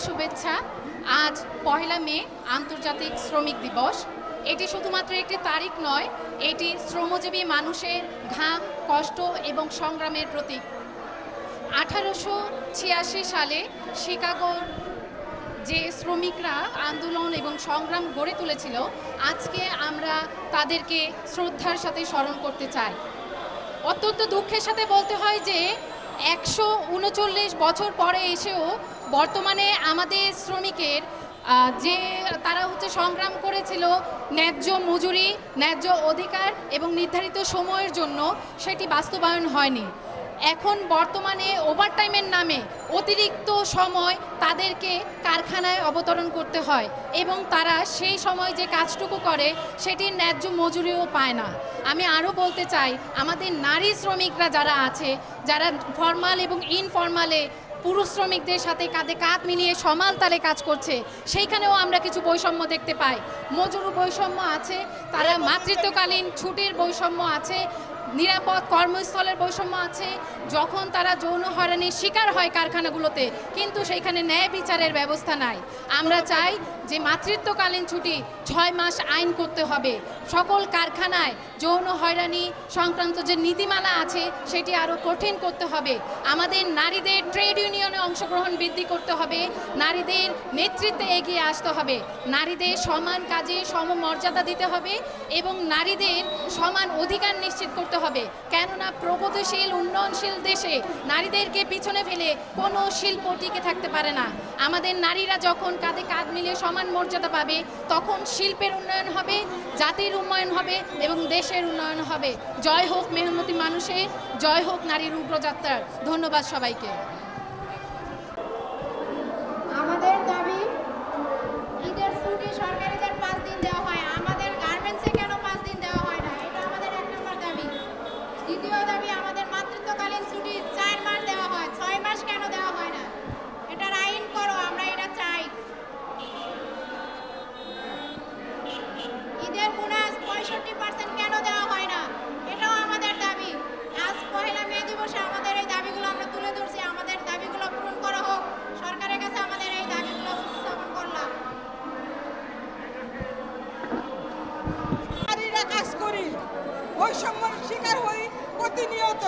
শুভেচ্ছা। আজ 1 মে আন্তর্জাতিক শ্রমিক দিবস। এটি শুধুমাত্র একটি তারিখ নয়, এটি শ্রমজীবী মানুষের ঘাম, কষ্ট এবং সংগ্রামের প্রতীক। 1886 সালে শিকাগোর যে শ্রমিকরা আন্দোলন এবং সংগ্রাম গড়ে তুলেছিল, আজকে আমরা তাদেরকে শ্রদ্ধার সাথে স্মরণ করতে চাই। অত্যন্ত দুঃখের সাথে বলতে হয় যে 139 বছর পরে এসেও বর্তমানে আমাদের শ্রমিকের যে তারা সংগ্রাম করেছিল ন্যায্য মজুরি, ন্যায্য অধিকার এবং নির্ধারিত সময়ের জন্য, সেটি বাস্তবায়ন হয়নি। এখন বর্তমানে ওভারটাইমের নামে অতিরিক্ত সময় তাদেরকে কারখানায় অবতরণ করতে হয় এবং তারা সেই সময় যে কাজটুকু করে সেটির ন্যায্য মজুরিও পায় না। আমি আরও বলতে চাই, আমাদের নারী শ্রমিকরা যারা আছে, যারা ফরমাল এবং ইনফরমালে পুরুষ শ্রমিকদের সাথে কাঁধে কাঁধ মিলিয়ে সমান তালে কাজ করছে, সেইখানেও আমরা কিছু বৈষম্য দেখতে পাই। মজুরি বৈষম্য আছে, তারা মাতৃত্বকালীন ছুটির বৈষম্য আছে, নিরাপদ কর্মস্থলের বৈষম্য আছে, যখন তারা যৌন হয়রানির শিকার হয় কারখানাগুলোতে, কিন্তু সেইখানে ন্যায় বিচারের ব্যবস্থা নাই। আমরা চাই যে মাতৃত্বকালীন ছুটি 6 মাস আইন করতে হবে। সকল কারখানায় যৌন হয়রানি সংক্রান্ত যে নীতিমালা আছে সেটি আরও কঠিন করতে হবে। আমাদের নারীদের ট্রেড ইউনিয়নে অংশগ্রহণ বৃদ্ধি করতে হবে, নারীদের নেতৃত্বে এগিয়ে আসতে হবে, নারীদের সমান কাজে সমমর্যাদা দিতে হবে এবং নারীদের সমান অধিকার নিশ্চিত করতে হবে। কেননা প্রগতিশীল উন্নয়নশীল দেশে নারীদেরকে পিছনে ফেলে কোনো শিল্প টিকে থাকতে পারে না। আমাদের নারীরা যখন কাঁধে কাঁধ মিলিয়ে সমান মর্যাদা পাবে, তখন শিল্পের উন্নয়ন হবে, জাতির উন্নয়ন হবে এবং দেশের উন্নয়ন হবে। জয় হোক মেহনতি মানুষের, জয় হোক নারীর উগ্রযাত্রার। ধন্যবাদ সবাইকে। আমাদের দাবি, ঈদের ছুটি সরকারিদের 5 দিন দেওয়া হয়, আমাদের গার্মেন্টসে কেন 5 দিন দেওয়া হয় না? এটা আমাদের 1 নম্বর দাবি। দ্বিতীয় দাবি, আমাদের মাতৃত্বকালীন ছুটি 4 মাস দেওয়া হয়, 6 মাস কেন দেওয়া হয় না? এটার আইন করো, আমরা এটা চাই। ঈদের বোনাস 65% কেন দেওয়া হয় না? এটাও আমাদের দাবি। আজ 1 মে দিবসে আমাদের এই দাবিগুলো আমরা তুলে ধরছি, আমাদের দাবিগুলো পূরণ করা হোক। সরকারের কাছে আমাদের এই দাবিগুলো উপস্থাপন করলাম। নারীরা কাজ করি, বৈষম্যের শিকার হই প্রতিনিয়ত।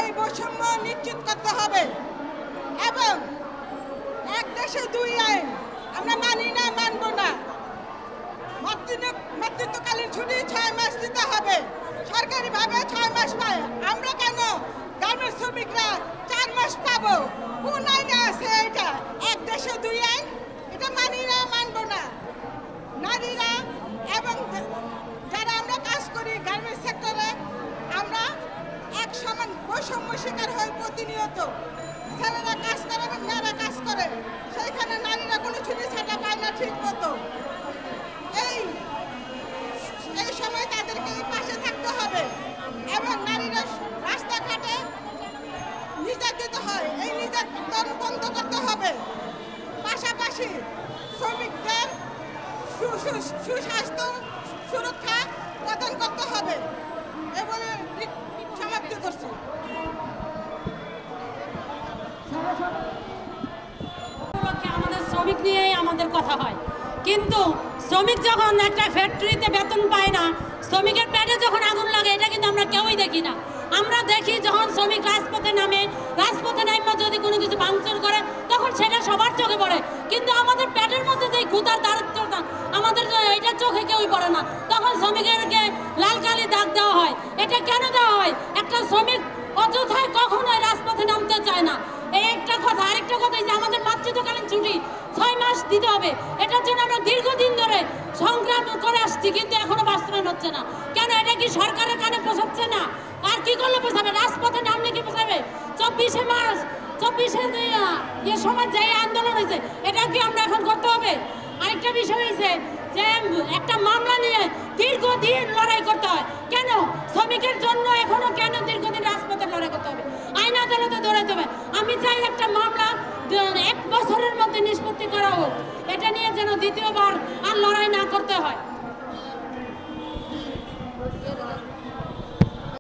এই বৈষম্য নিশ্চিত করতে হবে এবং এক দেশে 2 আইন আমরা মানি না, মানব না। মাতৃত্বকালীন ছুটি 6 মাস দিতে হবে, সরকারিভাবে 6 মাস পায়। আমরা কেন গার্মেন্টস শ্রমিকরা 4 মাস পাবো? কোন আইনে আছে এটা? এক দেশে 2 আইন, এটা মানি না, মানব না। নারীরা এবং যারা আমরা কাজ করি গার্মেন্টস সেক্টরে, আমরা এক সমান বৈষম্য শিকার হই প্রতিনিয়ত। ছেলেরা কাজ করে এবং মেয়েরা কাজ করে, সেইখানে নারীরা কোনো ছুটি ছাটা পায় না ঠিক মতো। এই সময় তাদেরকে পাশে থাকতে হবে এবং নারীরা রাস্তাঘাটে নির্যাতিত হয়, এই নির্যাতন বন্ধ করতে হবে। পাশাপাশি শ্রমিকদের সুস্বাস্থ্য সুরক্ষা প্রদান করতে হবে। এ বলে সমাপ্তি করছি। আমাদের শ্রমিক নিয়েই আমাদের কথা হয়, কিন্তু শ্রমিক যখন একটা ফ্যাক্টরিতে বেতন পায় না, শ্রমিকের পেটে যখন আগুন লাগে, এটা কিন্তু আমরা কেউই দেখি না। আমরা দেখি যখন শ্রমিক রাজপথে নামে, রাজপথে নামে যদি কোনো কিছু ভাঙচুর করে, তখন সেটা সবার চোখে পড়ে, কিন্তু আমাদের পেটের মধ্যে যে ক্ষুধার দারিদ্রতা, আমাদের এটা চোখে কেউই পড়ে না। তখন শ্রমিকেরকে লাল কালি দাগ দেওয়া হয়। এটা কেন দেওয়া হয়? একটা শ্রমিক অযথায় কখনোই রাজপথে নামতে চায় না। এই একটা কথা। আরেকটা কথা, যে আমাদের মাতৃত্বকালীন ছুটি 6 মাস দিতে হবে, এটার জন্য আমরা দীর্ঘদিন ধরে সংগ্রাম করে আসছি, কিন্তু এখনো বাস্তবায়ন হচ্ছে না। কেন? এটা কি সরকারের কানে পোষাচ্ছে না? আর কি করলে পোষাবে? রাজপথে নামলে কি পোষাবে? 24 মার্চ 24 সময় যে আন্দোলন হয়েছে, এটা কি আমরা এখন করতে হবে? আরেকটা বিষয় হয়েছে যে একটা মামলা নিয়ে দীর্ঘদিন লড়াই করতে হয়। কেন? শ্রমিকের জন্য এখনো কেন দীর্ঘদিন রাজপথে লড়াই করতে হবে? আইন আদালতে দৌড়াইতে হবে। আমি চাই একটা মামলা 1 বছরের মধ্যে নিষ্পত্তি করা হোক, এটা নিয়ে যেন দ্বিতীয়বার আর লড়াই না করতে হয়।